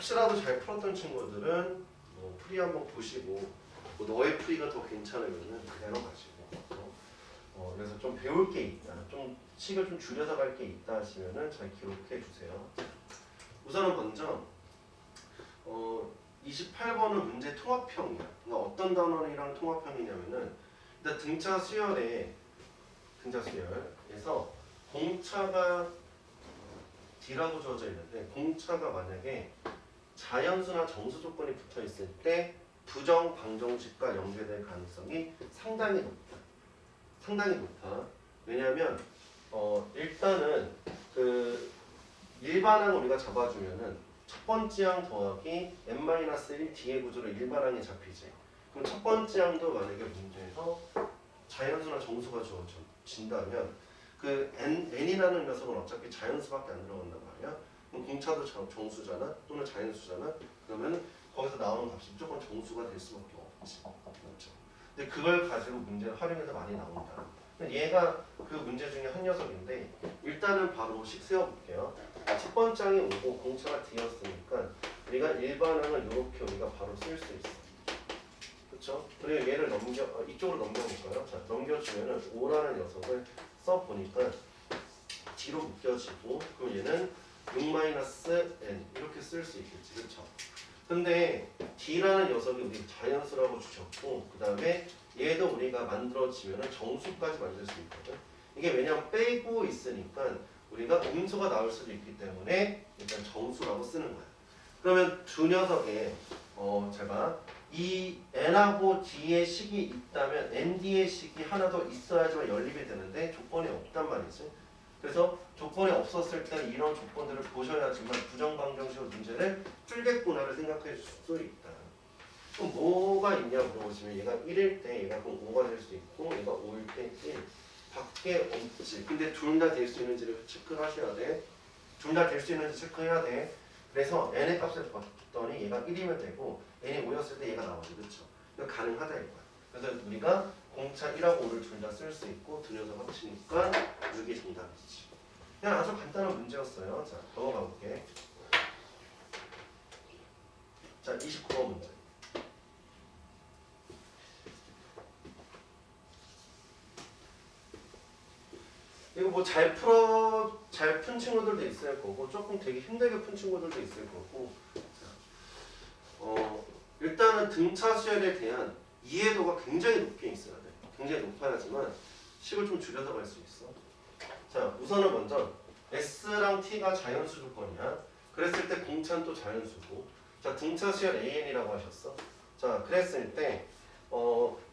혹시라도 잘 풀었던 친구들은 뭐 풀이 한번 보시고 뭐 너의 풀이가 더 괜찮으면은 그대로 가시고 그래서 좀 배울 게 있다, 좀 식을 좀 줄여서 갈 게 있다 하시면은 잘 기록해 주세요. 우선은 먼저 28번은 문제 통합형이야. 그러니까 어떤 단원이랑 통합형이냐면은 일단 등차 수열에서 공차가 D라고 주어져 있는데 공차가 만약에 자연수나 정수 조건이 붙어 있을 때 부정 방정식과 연결될 가능성이 상당히 높다. 상당히 높아. 왜냐하면 일단은 그 일반항 우리가 잡아주면은 첫 번째 항 더하기 n-1 D의 구조로 일반항이 잡히지. 그럼 첫 번째 항도 만약에 문제에서 자연수나 정수가 주어진다면 그 n이라는 녀석은 어차피 자연수밖에 안 들어간단 말이야. 그럼 공차도 정수잖아, 또는 자연수잖아. 그러면 거기서 나오는 값이 무조건 정수가 될 수밖에 없지. 그렇죠. 근데 그걸 가지고 문제를 활용해서 많이 나온다. 얘가 그 문제 중에 한 녀석인데 일단은 바로 식 세워볼게요. 첫 번째 항이 오고 공차가 D였으니까 우리가 일반항을 이렇게 우리가 바로 쓸 수 있어. 그렇죠? 그리고 얘를 이쪽으로 넘겨볼까요? 자, 넘겨주면은 5라는 녀석을 써보니까 D로 묶여지고 그럼 얘는 6-n 이렇게 쓸 수 있겠지. 그렇죠? 근데 D라는 녀석이 우리 자연수라고 주셨고 그 다음에 얘도 우리가 만들어지면 정수까지 만들 수 있거든. 이게 왜냐면 빼고 있으니까 우리가 음수가 나올 수도 있기 때문에 일단 정수라고 쓰는 거야. 그러면 두 녀석에 잘 봐. 이 n하고 d의 식이 있다면 nd의 식이 하나 더 있어야지만 연립이 되는데 조건이 없단 말이지. 그래서 조건이 없었을 때 이런 조건들을 보셔야지만 부정방정식 문제를 풀겠구나를 생각해 줄 수 있다. 그럼 뭐가 있냐 물어보시면 얘가 1일 때 얘가 그럼 5가 될 수 있고 얘가 5일 때 1 밖에 없지. 근데 둘 다 될 수 있는지를 체크를 하셔야 돼. 둘 다 될 수 있는지 체크해야 돼. 그래서 n의 값을 봤더니 얘가 1이면 되고 n이 5였을 때 얘가 나오지. 그렇죠? 이거 가능하다 이거야. 그래서 우리가 공차 1하고 5를 둘 다 쓸 수 있고 두 녀석 합치니까 이게 정답이지. 그냥 아주 간단한 문제였어요. 자, 넘어가 볼게. 자, 29번 문제. 이거 뭐 잘 푼 친구들도 있을 거고 조금 되게 힘들게 푼 친구들도 있을 거고. 일단은 등차 수열에 대한 이해도가 굉장히 높게 있어야 돼. 굉장히 높아야지만 식을 좀 줄여서 갈 수 있어. 자, 우선은 먼저 S랑 T가 자연수 조건이야. 그랬을 때 공차는 또 자연수고. 자, 등차 수열 AN이라고 하셨어. 자, 그랬을 때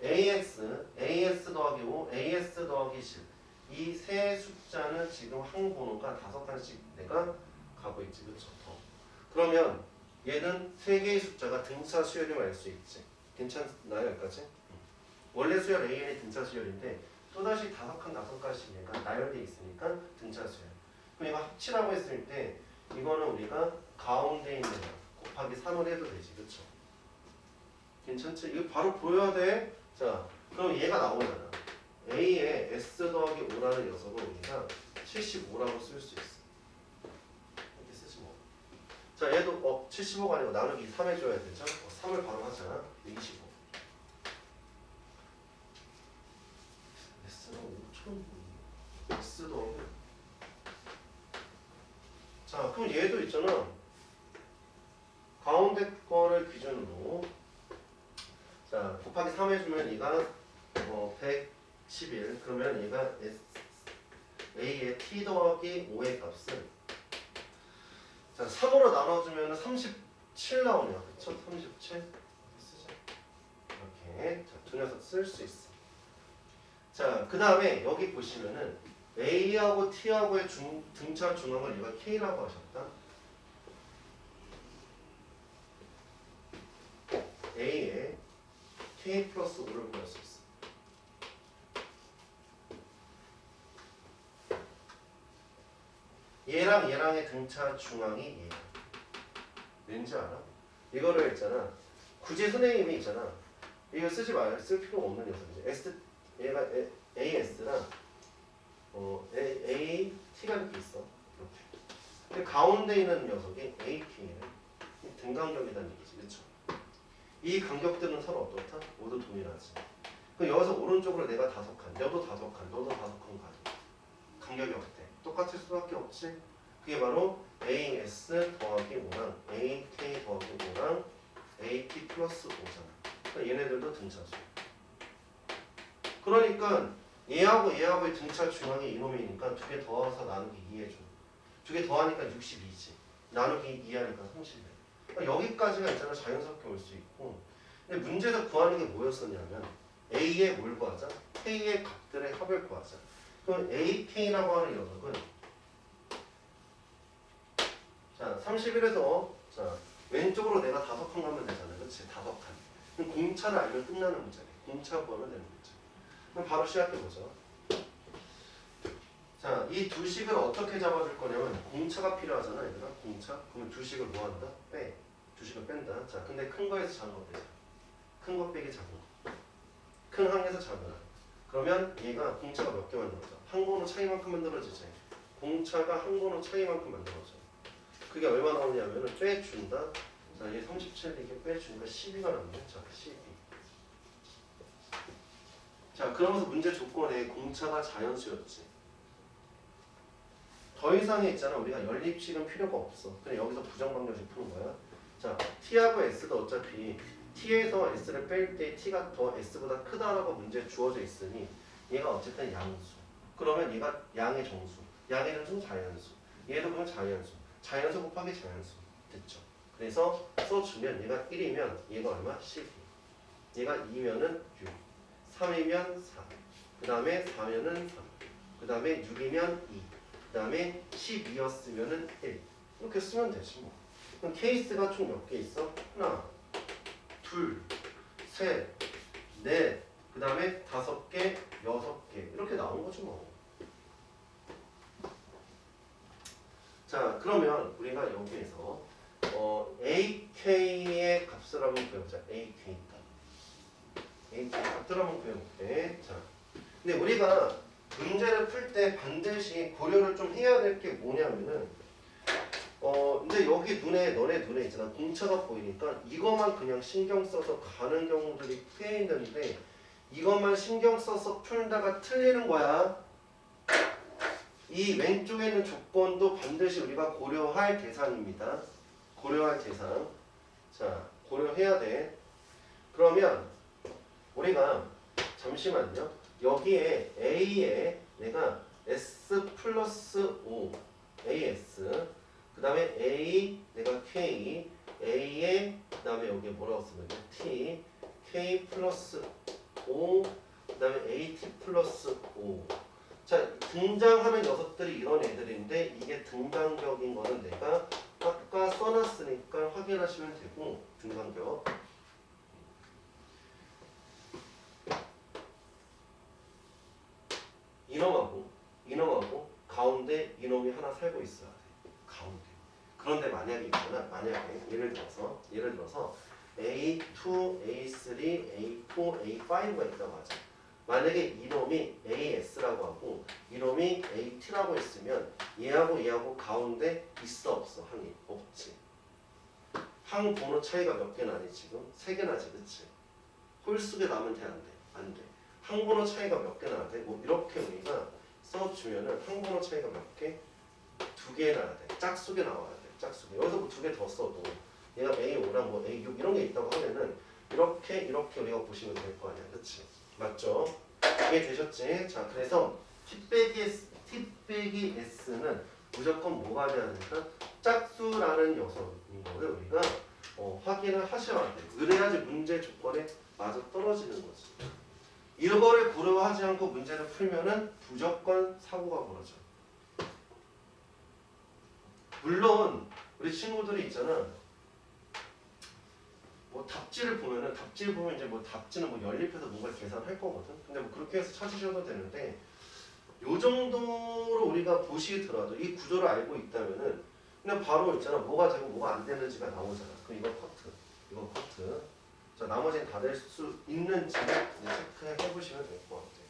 AS 더하기 5, AS 더하기 10 이 세 숫자는 지금 한 번호가 5칸씩 내가 가고 있지. 그렇죠? 그러면 얘는 세 개의 숫자가 등차 수열임을 알 수 있지. 괜찮나요? 여기까지? 원래 수열 AN이 등차 수열인데 또다시 5칸씩 얘가 나열되어 있으니까 등차 수열. 그럼 이거 합치라고 했을 때 이거는 우리가 가운데 있는 곱하기 3을 해도 되지. 그렇죠? 괜찮지? 이거 바로 보여야 돼. 자, 그럼 얘가 나오잖아. A에 S 더하기 5라는 녀석을 우리가 75라고 쓸 수 있어. 이렇게 쓰지 뭐. 자, 얘도 75가 아니고 나누기 3 해줘야 되죠? 3을 바로 하자. 25. S는 5천. S 더하기. 자, 그럼 얘도 있잖아. 가운데 거를 기준으로 자, 곱하기 3 해주면 얘가 111. 그러면 얘가 A의 T 더하기 5의 값은 자, 3으로 나눠주면 37 나오네요. 그쵸? 37. 쓰자. 이렇게. 자, 두 녀석 쓸 수 있어. 자, 그 다음에 여기 보시면은 A하고 T하고의 등차 중앙을 얘가 K라고 하셨다. A에 K 플러스 5를 구할 수 있어. 얘랑 얘랑의 등차 중앙이 얘야. 왠지 알아? 이거를 했잖아. 굳이 선생님이 있잖아. 이거 쓸 필요가 없는 녀석이지. 얘가 AS랑 AT가 이렇게 있어. 이렇게. 근데 가운데 있는 녀석이 AT에 등간격이라는 얘기지, 그렇죠? 이 간격들은 서로 어떻다? 모두 동일하지. 그럼 여기서 오른쪽으로 내가 5칸, 너도 5칸, 너도 5칸 가도 간격이 어때? 똑같을 수밖에 없지. 그게 바로 AS 더하기 5랑 AK 더하기 5랑 AT 플러스 5잖아. 그러니까 얘네들도 등차수. 그러니까 얘하고의 등차 중앙이 이놈이니까 2개 더해서 나누기 2해줘. 2개 더하니까 62지. 나누기 2하니까 30해. 그러니까 여기까지가 있잖아. 자연스럽게 올 수 있고. 근데 문제에서 구하는 게 뭐였었냐면 A의 뭘 구하자? K의 값들의 합을 구하자. 그럼 AK라고 하는 녀석은 자 31에서 자 왼쪽으로 내가 5칸 가면 되잖아. 그렇지? 5칸. 그럼 공차를 알면 끝나는 문제네. 공차 구하면 되는 문제. 그럼 바로 시작해보자. 자, 이 두 식을 어떻게 잡아줄 거냐면 공차가 필요하잖아, 얘들아. 공차. 그러면 두 식을 뭐 한다? 빼. 두 식을 뺀다. 자, 근데 큰 거에서 작은 거 빼자. 큰 거 빼기 작은 거. 큰 항에서 작은 항. 그러면 얘가 공차가 몇 개 만들어져? 한 번호 차이만큼 만들어지지. 공차가 한 번호 차이만큼 만들어져. 그게 얼마 나오냐면은 빼준다. 자, 얘 37 이게 빼주니까 12가 남네. 자, 12. 자, 그러면서 문제 조건에 공차가 자연수였지. 더 이상에 있잖아. 우리가 연립식은 필요가 없어. 그냥 여기서 부정방정식 푸는 거야. 자, t하고 s도 어차피 t에서 s를 뺄 때 t가 더 s보다 크다라고 문제에 주어져 있으니 얘가 어쨌든 양수. 그러면 얘가 양의 정수. 양의 정수는 자연수. 얘도 그럼 자연수. 자연수 곱하기 자연수. 됐죠? 그래서 써주면 얘가 1이면 얘가 얼마? 12. 얘가 2면은 6. 3이면 4. 그 다음에 4면은 3. 그 다음에 6이면 2. 그 다음에 12였으면은 1. 이렇게 쓰면 되지 뭐. 그럼 케이스가 총 몇 개 있어? 하나, 둘, 셋, 넷, 그 다음에 5개, 6개. 이렇게 나온 거지 뭐. 자, 그러면 우리가 여기에서 AK의 값을 한번 구해보자. AK 값. AK 값을 한번 구해볼게. 자, 근데 우리가 문제를 풀 때 반드시 고려를 좀 해야 될 게 뭐냐면은 이제 여기 너네 눈에 있잖아. 공차가 보이니까 이것만 그냥 신경 써서 가는 경우들이 꽤 있는데 이것만 신경 써서 풀다가 틀리는 거야. 이 왼쪽에 있는 조건도 반드시 우리가 고려할 대상입니다. 고려할 대상. 자, 고려해야 돼. 그러면 우리가 잠시만요. 여기에 A에 내가 S 플러스 5 AS 그 다음에 A 내가 K A에 그 다음에 여기에 뭐라고 쓰면 돼? T K 플러스 5 그 다음에 AT 플러스 5 자 등장하는 녀석들이 이런 애들인데 이게 등간격인 거는 내가 아까 써놨으니까 확인하시면 되고 등간격 이놈하고 가운데 이놈이 하나 살고 있어야 돼. 가운데. 그런데 만약에 있거나 만약에 예를 들어서 A2, A3, A4, A5가 있다고 하자. 만약에 이놈이 AS라고 하고 이놈이 AT라고 했으면 얘하고 가운데 있어 없어? 항이 없지. 항 번호 차이가 몇 개 나니 지금? 3개 나지 그치? 홀수게 나면 돼 안 돼? 안 돼. 항 번호 차이가 몇 개 나야 돼? 뭐 이렇게 우리가 써주면은 항 번호 차이가 몇 개? 2개 나야 돼. 짝수게 나와야 돼. 짝수게. 여기서 뭐 2개 더 써도 얘가 A5랑 뭐 A6 이런 게 있다고 하면은 이렇게 우리가 보시면 될 거 아니야. 그치? 맞죠? 이해되셨지? 자, 그래서 T 빼기 S는 무조건 뭐가 돼야 된다? 짝수라는 녀석인 거를 우리가 확인을 하셔야 돼. 그래야지 문제 조건에 맞아 떨어지는 거지. 이거를 고려하지 않고 문제를 풀면은 무조건 사고가 벌어져. 물론 우리 친구들이 있잖아. 뭐 답지를 보면은 이제 뭐 답지는 뭐 연립해서 뭔가 계산할 거거든. 근데 뭐 그렇게 해서 찾으셔도 되는데 요 정도로 우리가 보시더라도 이 구조를 알고 있다면은 그냥 바로 있잖아. 뭐가 되고 뭐가 안 되는지가 나오잖아. 그럼 이거 커트. 자, 나머지는 다 될 수 있는지 체크해 보시면 될 것 같아요.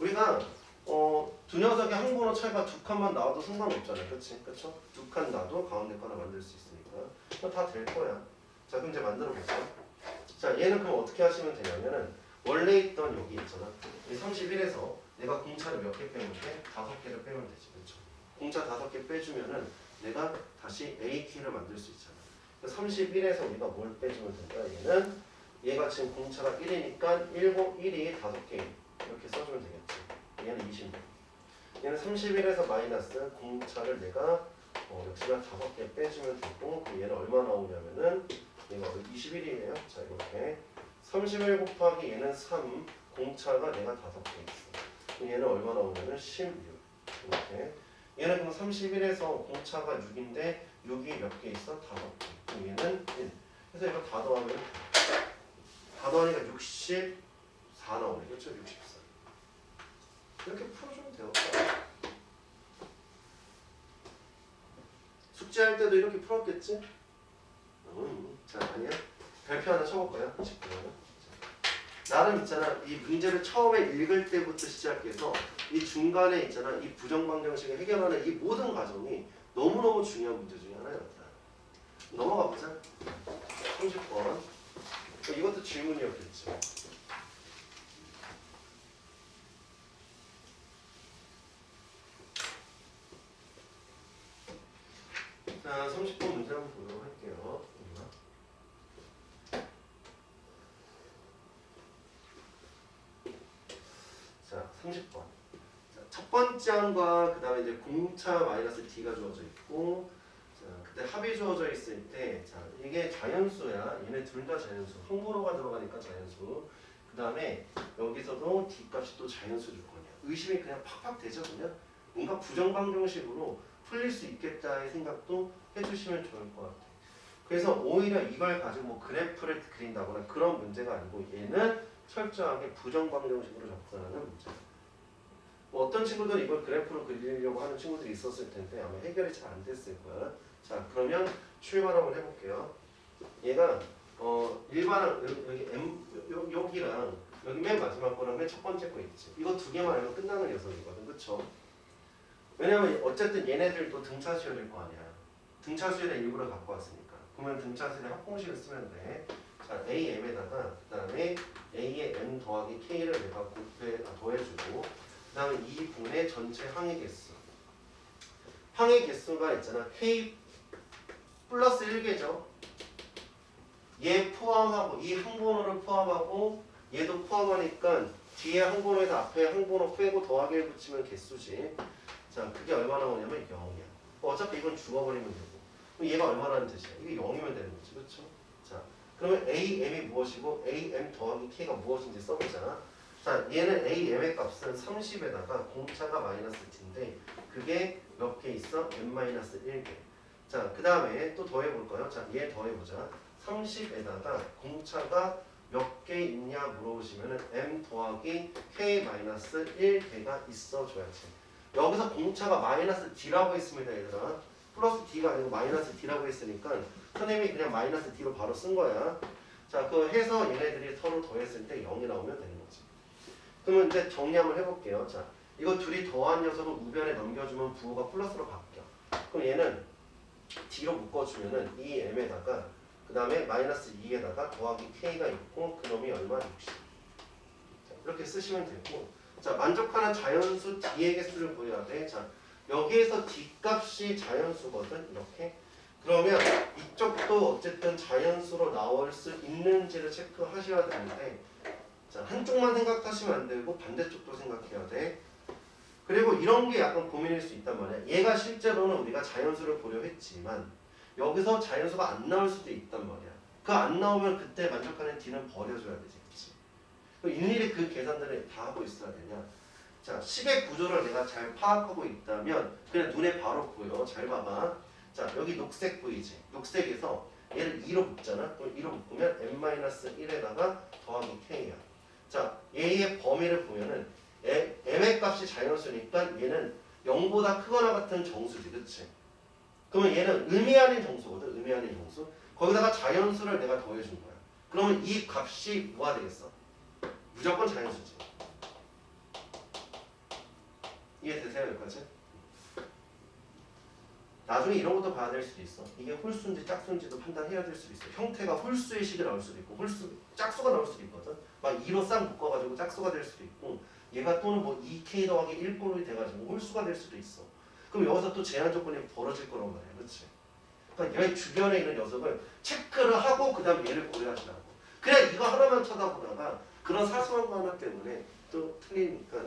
우리가 두 녀석의 항 번호 차이가 2칸만 나와도 상관없잖아요. 그치? 그쵸? 2칸 나도 가운데 거 하나 만들 수 있으니까. 다 될 거야. 자, 그럼 이제 만들어 보죠. 자, 얘는 그럼 어떻게 하시면 되냐면은 원래 있던 여기 있잖아. 이 31에서 내가 공차를 몇 개 빼면 돼? 5개를 빼면 되지. 그렇죠? 공차 5개 빼주면은 내가 다시 A키를 만들 수 있잖아. 31에서 우리가 뭘 빼주면 된다? 얘는 얘가 지금 공차가 1이니까 1이 5개 이렇게 써주면 되겠지. 얘는 20. 얘는 31에서 마이너스 공차를 내가 역시나 5개 빼주면 되고, 그럼 얘는 얼마 나오냐면은 얘가 21이에요. 자, 이렇게 31 곱하기 얘는 3, 공차가 내가 5개 있어. 그럼 얘는 얼마 나오냐면 16. 이렇게. 얘는 그럼 31에서 공차가 6인데 6이 몇 개 있어? 5개. 그럼 얘는 1. 그래서 이거 다 더하니까 64 나오네. 그렇죠? 64. 이렇게 풀어주면 돼요. 숙제할 때도 이렇게 풀었겠지? 자, 아니야? 별표 하나 쳐볼까요? 나름 있잖아. 이 문제를 처음에 읽을 때부터 시작해서 이 중간에 있잖아. 이 부정방정식을 해결하는 이 모든 과정이 너무너무 중요한 문제 중에 하나였다. 넘어가 보자. 30번. 이것도 질문이었겠지. 자, 30번 문제 한번 보도록 할게요. 자, 30번. 자, 첫 번째 항과 그 다음에 이제 공차 마이너스 D가 주어져 있고, 자, 그때 합이 주어져 있을 때, 자, 이게 자연수야. 얘네 둘 다 자연수. 항분호가 들어가니까 자연수. 그 다음에 여기서도 D 값이 또 자연수 줄 거냐. 의심이 그냥 팍팍 되죠, 그냥. 뭔가 부정방정식으로 풀릴 수 있겠다의 생각도 해주시면 좋을 것 같아요. 그래서 오히려 이걸 가지고 뭐 그래프를 그린다거나 그런 문제가 아니고 얘는 철저하게 부정방정식으로 접근하는 문제다. 뭐 어떤 친구들은 이걸 그래프로 그리려고 하는 친구들이 있었을 텐데 아마 해결이 잘 안 됐을 거야. 자, 그러면 출발 한번 해볼게요. 얘가 일반항 여기 M 여기랑 여기 맨 마지막 거랑 맨 첫 번째 거 있지. 이거 두 개만 알면 끝나는 녀석이거든, 그렇죠? 왜냐면 어쨌든 얘네들도 등차수여야 될 거 아니야. 등차수열의 일부를 갖고 왔으니까. 그러면 등차수열의 합공식을 쓰면 돼. 자, AM에다가 그 다음에 A의 M 더하기 K를 내가 더해주고 그 다음에 2분의 전체 항의 개수. 항의 개수가 있잖아. K 플러스 1개죠. 얘 포함하고 이 항번호를 포함하고 얘도 포함하니까 뒤에 항번호에서 앞에 항번호 빼고 더하기 1 붙이면 개수지. 자, 그게 얼마 나오냐면 0이야. 어차피 이건 죽어버리면 되고. 그럼 얘가 얼마라는 뜻이야? 이게 0이면 되는 거지. 그렇죠? 자, 그러면 AM이 무엇이고 AM 더하기 K가 무엇인지 써보자. 자, 얘는 AM의 값은 30에다가 공차가 마이너스 T인데 그게 몇 개 있어? M-1개. 자, 그 다음에 또 더해볼까요? 자, 얘 더해보자. 30에다가 공차가 몇 개 있냐 물어보시면 M 더하기 K-1개가 있어줘야지. 여기서 공차가 마이너스 D라고 했습니다, 얘들아. 플러스 D가 아니고 마이너스 D라고 했으니까 선생님이 그냥 마이너스 D로 바로 쓴 거야. 자, 그거 해서 얘네들이 서로 더했을 때 0이 나오면 되는 거지. 그러면 이제 정리 한번 해볼게요. 자, 이거 둘이 더한 녀석을 우변에 넘겨주면 부호가 플러스로 바뀌어. 그럼 얘는 D로 묶어주면은 이 M에다가 그 다음에 마이너스 2에다가 더하기 K가 있고 그놈이 얼마? 60. 자, 이렇게 쓰시면 되고, 자, 만족하는 자연수 D의 개수를 구해야 돼. 자, 여기에서 D 값이 자연수거든. 이렇게. 그러면 이쪽도 어쨌든 자연수로 나올 수 있는지를 체크하셔야 되는데, 자, 한쪽만 생각하시면 안 되고 반대쪽도 생각해야 돼. 그리고 이런 게 약간 고민일 수 있단 말이야. 얘가 실제로는 우리가 자연수를 보려 했지만 여기서 자연수가 안 나올 수도 있단 말이야. 그 안 나오면 그때 만족하는 D는 버려줘야 되지. 그치? 일일이 그 계산들을 다 하고 있어야 되냐. 자, 식의 구조를 내가 잘 파악하고 있다면 그냥 눈에 바로 보여. 잘 봐봐. 자, 여기 녹색 보이지? 녹색에서 얘를 2로 묶잖아. 그럼 2로 묶으면 M-1에다가 더하기 K야. 자, 얘의 범위를 보면은 M의 값이 자연수니까 얘는 0보다 크거나 같은 정수지. 그치? 그러면 얘는 의미 아닌 정수거든. 의미 아닌 정수. 거기다가 자연수를 내가 더해준 거야. 그러면 이 값이 뭐가 되겠어? 무조건 자연수지. 이해되세요? 여기까지? 나중에 이런 것도 봐야 될 수도 있어. 이게 홀수인지 짝수인지도 판단해야 될 수도 있어. 형태가 홀수의 식이 나올 수도 있고 짝수가 나올 수도 있거든. 막 2로 싹 묶어가지고 짝수가 될 수도 있고 얘가 또는 뭐 2k 더하기 1꼴이 돼가지고 홀수가 될 수도 있어. 그럼 여기서 또 제한 조건이 벌어질 거란 말이야. 그렇지? 그러니까 얘 주변에 있는 녀석을 체크를 하고 그 다음 얘를 고려하시라고. 그냥 이거 하나만 쳐다보다가 그런 사소한 거 하나 때문에 또 틀리니까.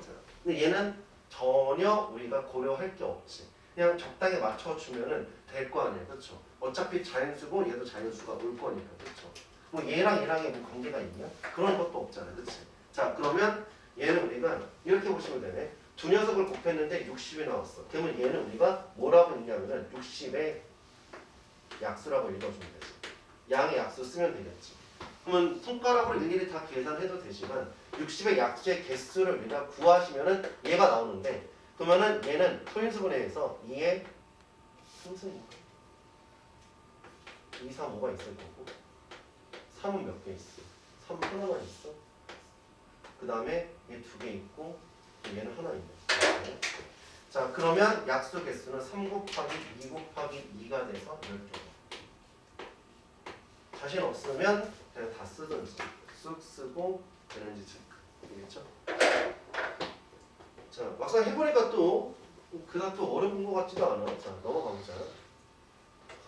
자, 근데 얘는 전혀 우리가 고려할 게 없지. 그냥 적당히 맞춰주면은 될 거 아니야. 그렇죠? 어차피 자연수고 얘도 자연수가 올 거니까. 그렇죠? 뭐 얘랑이 뭐 관계가 있냐? 그런 것도 없잖아. 그렇지? 자, 그러면 얘는 우리가 이렇게 보시면 되네. 두 녀석을 곱했는데 60이 나왔어. 그러면 얘는 우리가 뭐라고 읽냐면은 60의 약수라고 읽어주면 되지. 양의 약수 쓰면 되겠지. 그러면 손가락으로 일일이 다 계산해도 되지만 60의 약수의 개수를 우리가 구하시면은 얘가 나오는데 그러면은 얘는 소인수분해에서 2의 상승인가? 2, 3, 5가 있을 거고 3은 몇 개 있어? 3 하나만 있어? 그 다음에 얘 2개 있고 얘는 하나 있네. 자, 그러면 약수 개수는 3 곱하기 2 곱하기 2가 돼서 12개. 자신 없으면 그냥 다 쓰든지 쑥 쓰고 되는지 체크. 되겠죠? 자, 막상 해보니까 또 그닥 또 어려운 것 같지도 않아. 자, 넘어가보자.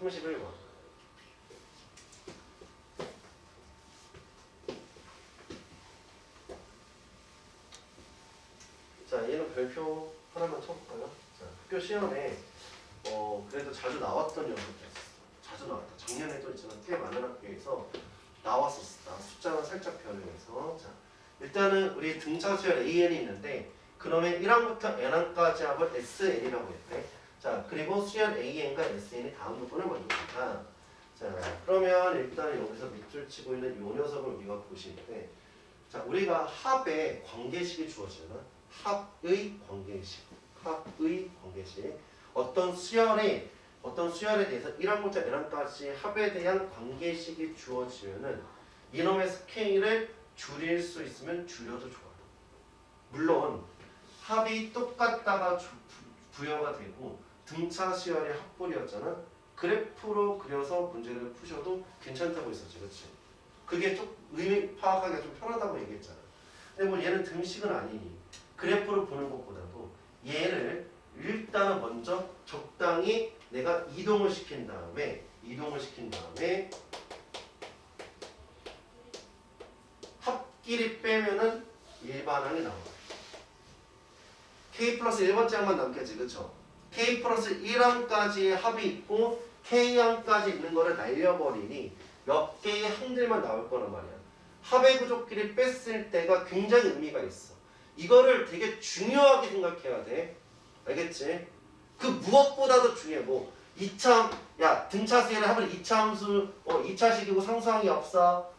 31번. 자, 얘는 별표 하나만 쳐볼까요? 자, 학교 시험에 그래도 자주 나왔던 녀석이 있었어. 자주 나왔다. 작년에도 있잖아. 꽤 많은 학교에서 나왔었다. 숫자는 살짝 변형해서. 자, 일단은 우리 등차수열 AN이 있는데 그놈의 1항부터 n항까지 합을 SN이라고 했대. 자, 그리고 수열 AN과 SN이 다음 조건을 먼저 본다. 자, 그러면 일단 여기서 밑줄 치고 있는 요 녀석을 우리가 보시는데 자, 우리가 합의 관계식이 주어지잖아. 합의 관계식. 합의 관계식. 어떤 수열에 대해서 1항부터 n항까지 합에 대한 관계식이 주어지면은 이놈의 스케일을 줄일 수 있으면 줄여도 좋아요. 물론 합이 똑같다가 부여가 되고 등차 수열의 합볼이었잖아. 그래프로 그려서 문제를 푸셔도 괜찮다고 했었지, 그렇지? 그게 좀 의미 파악하기가 좀 편하다고 얘기했잖아. 근데 뭐 얘는 등식은 아니니 그래프로 보는 것보다도 얘를 일단은 먼저 적당히 내가 이동을 시킨 다음에 합끼리 빼면은 일반항이 나와요. K 플러스 1번째 항만 남겠지, 그쵸? K 플러스 1항까지의 합이 있고 K항까지 있는 거를 날려버리니 몇 개의 항들만 나올 거란 말이야. 합의 구조끼리 뺐을 때가 굉장히 의미가 있어. 이거를 되게 중요하게 생각해야 돼. 알겠지? 그 무엇보다도 중요해. 뭐 2차 야 등차수열의 합은 2차 함수 2차식이고 상수항이 없어.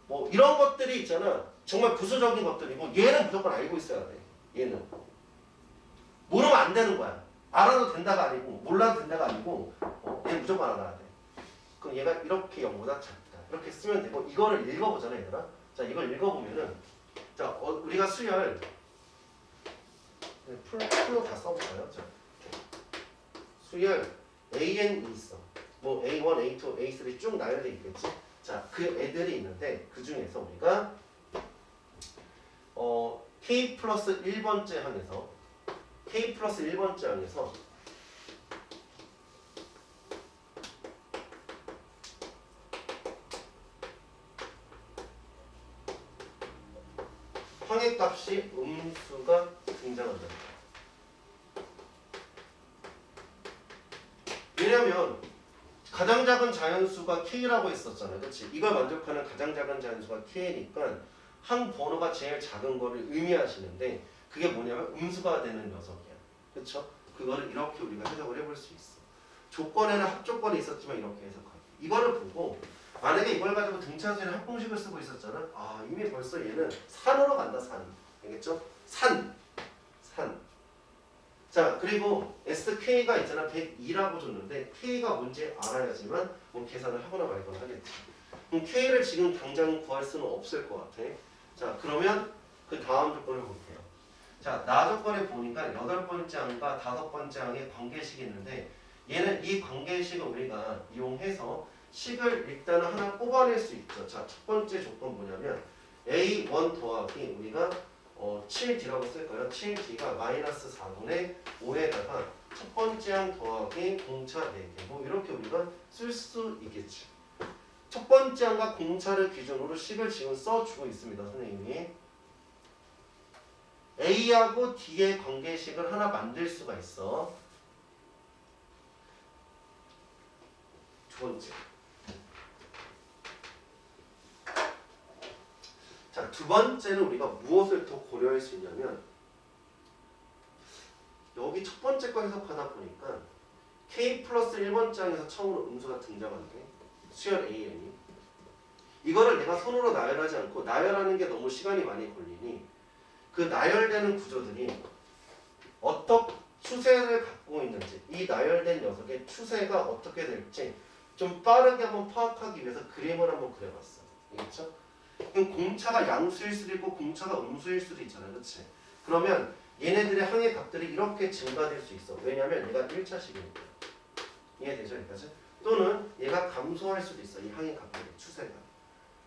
뭐 이런 것들이 있잖아. 정말 부수적인 것들이고 얘는 무조건 알고 있어야 돼. 얘는 모르면 안 되는 거야. 알아도 된다가 아니고 몰라도 된다가 아니고 얘는 무조건 알아야 돼. 그럼 얘가 이렇게 0보다 작다. 이렇게 쓰면 되고 이거를 읽어보잖아, 얘들아. 자, 이걸 읽어보면은 자, 우리가 수열 풀로 다 써볼까요? 자, 수열 AN이 있어. 뭐 A1, A2, A3 쭉 나열돼 있겠지. 자, 그 애들이 있는데 그 중에서 우리가 K 플러스 1번째 항에서 항의 값이 음수가 등장한다. 왜냐면 가장 작은 자연수가 K라고 했었잖아요. 그렇지? 이걸 만족하는 가장 작은 자연수가 K니까 항 번호가 제일 작은 거를 의미하시는데 그게 뭐냐면 음수가 되는 녀석이야. 그렇죠? 그거를 이렇게 우리가 해석을 해볼 수 있어. 조건에는 합조건이 있었지만 이렇게 해석하고 이거를 보고 만약에 이걸 가지고 등차수의 합공식을 쓰고 있었잖아. 아, 이미 벌써 얘는 산으로 간다. 산. 알겠죠? 산. 자, 그리고 SK가 있잖아. 102라고 줬는데 K가 뭔지 알아야지만 뭐 계산을 하거나 말거나 하겠지. 그럼 K를 지금 당장 구할 수는 없을 것 같아. 자, 그러면 그 다음 조건을 볼게요. 자, 나 조건에 보니까 8번째 항과 5번째 항의 관계식이 있는데 얘는 이 관계식을 우리가 이용해서 식을 일단은 하나 뽑아낼 수 있죠. 자, 첫 번째 조건 뭐냐면 A1 더하기 우리가 7D라고 쓸까요? 7D가 마이너스 4분의 5에다가 첫 번째 항 더하기 공차 4개 뭐 이렇게 우리가 쓸 수 있겠지. 첫 번째 항과 공차를 기준으로 식을 지금 써주고 있습니다. 선생님이 A하고 D의 관계식을 하나 만들 수가 있어. 두 번째. 자, 두 번째는 우리가 무엇을 더 고려할 수 있냐면 여기 첫 번째 거 해석하다 보니까 K 플러스 1번 장에서 처음으로 음수가 등장한대. 수열 AN이. 이거를 내가 손으로 나열하지 않고 나열하는 게 너무 시간이 많이 걸리니 그 나열되는 구조들이 어떤 추세를 갖고 있는지 이 나열된 녀석의 추세가 어떻게 될지 좀 빠르게 한번 파악하기 위해서 그림을 한번 그려봤어. 알겠죠? 그럼 공차가 양수일 수도 있고 공차가 음수일 수도 있잖아요. 그렇지? 그러면 얘네들의 항의 값들이 이렇게 증가될 수 있어. 왜냐면 얘가 1차식이니까. 이해되죠? 여기까지? 또는 얘가 감소할 수도 있어. 이 항의 값들의 추세가.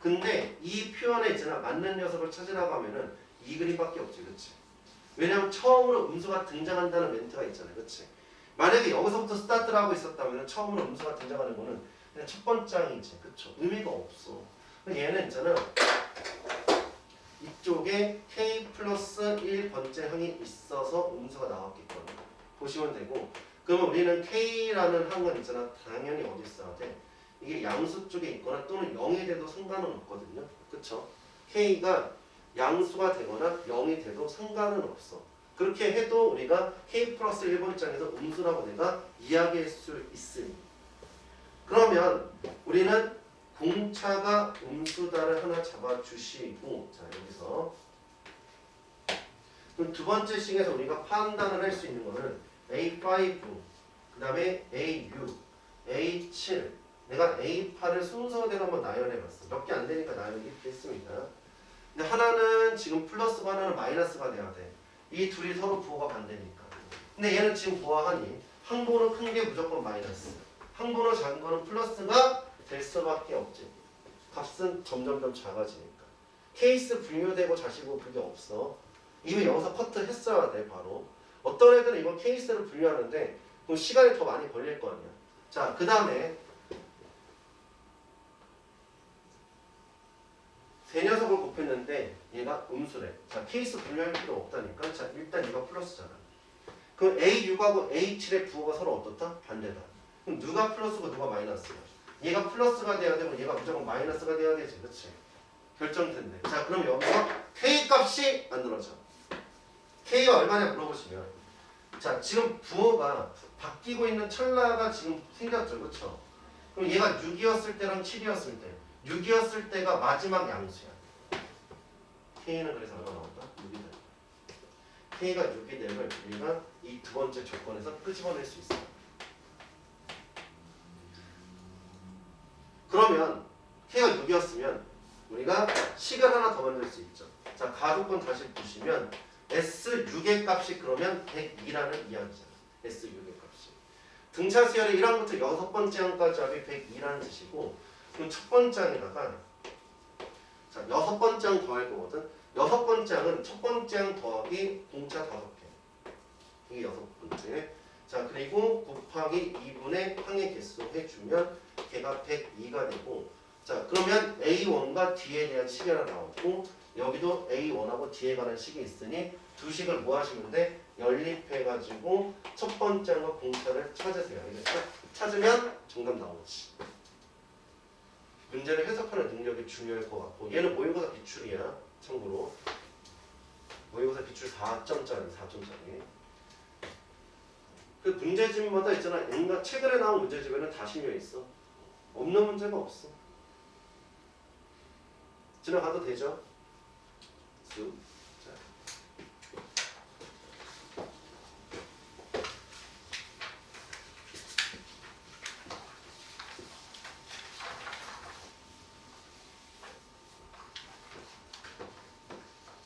근데 이 표현에 있잖아. 맞는 녀석을 찾으라고 하면은 이 그림밖에 없지. 그렇지? 왜냐면 처음으로 음수가 등장한다는 멘트가 있잖아요. 그렇지? 만약에 여기서부터 스타트를 하고 있었다면 처음으로 음수가 등장하는 거는 그냥 첫 번장이지. 그쵸? 의미가 없어. 얘는 있잖아. 이쪽에 K 플러스 1번째 항이 있어서 음수가 나왔겠거든. 보시면 되고 그러면 우리는 K라는 항은 있잖아. 당연히 어디 있어야 돼? 이게 양수 쪽에 있거나 또는 0이 돼도 상관은 없거든요. 그쵸? K가 양수가 되거나 0이 돼도 상관은 없어. 그렇게 해도 우리가 K 플러스 1번장에서 음수라고 내가 이야기할 수 있으니 그러면 우리는 공차가 음수다를 하나 잡아주시고 자 여기서 그럼 두 번째 식에서 우리가 판단을 할 수 있는 거는 A5 그 다음에 AU A7 내가 A8을 순서대로 한번 나열해봤어. 몇 개 안 되니까 나열이 이렇게 했습니다. 근데 하나는 지금 플러스가 하나는 마이너스가 돼야 돼. 이 둘이 서로 부호가 반대니까. 근데 얘는 지금 보아하니 항보는 큰 게 무조건 마이너스 항보는 작은 거는 플러스가 될 수밖에 없지. 값은 점점점 작아지니까. 케이스 분류되고 자시고 그게 없어. 이미 여기서 커트 했어야 돼 바로. 어떤 애들은 이건 케이스를 분류하는데 그럼 시간이 더 많이 걸릴 거 아니야. 자, 그 다음에 세 녀석을 곱했는데 얘가 음수래. 자, 케이스 분류할 필요 없다니까. 자, 일단 얘가 플러스잖아. 그럼 A6하고 A7의 부호가 서로 어떻다? 반대다. 그럼 누가 플러스고 누가 마이너스야? 얘가 플러스가 돼야 되고 얘가 무조건 마이너스가 돼야 되지. 그렇지? 결정된대. 자, 그럼 여기서 K 값이 만들어져. K가 얼마냐 물어보시면 자, 지금 부호가 바뀌고 있는 찰나가 지금 생겼죠. 그렇죠? 그럼 얘가 6이었을 때랑 7이었을 때 6이었을 때가 마지막 양수야. K는 그래서 얼마 나온다? 6이 돼. K가 6이 되면 우리가 이 두 번째 조건에서 끄집어낼 수 있어. 그러면 K가 6이었으면 우리가 식을 하나 더 만들 수 있죠. 자, 가조건 다시 보시면 S6의 값이 그러면 102라는 이야기잖아. S6의 값이. 등차 수열의 1항부터 6번째 항까지 합이 102라는 뜻이고 그럼 첫 번째 항에다가 자, 6번째 항 더할 거거든. 6번째 항은 첫 번째 항 더하기 공차 5개. 이게 6번째. 자, 그리고 곱하기 2분의 항의 개수 해주면 걔가 102가 되고 자, 그러면 A1과 D에 대한 식이 하나 나오고 여기도 A1하고 D에 관한 식이 있으니 두 식을 뭐 하시면 돼? 연립해가지고 첫 번째 항과 공차를 찾으세요. 알겠죠? 찾으면 정답 나오지. 문제를 해석하는 능력이 중요할 것 같고 얘는 모의고사 기출이야. 참고로 모의고사 기출 4점짜리 4점짜리 그 문제집마다 있잖아. 뭔가 최근에 나온 문제집에는 다 실려 있어. 없는 문제가 없어. 지나가도 되죠? 쑥.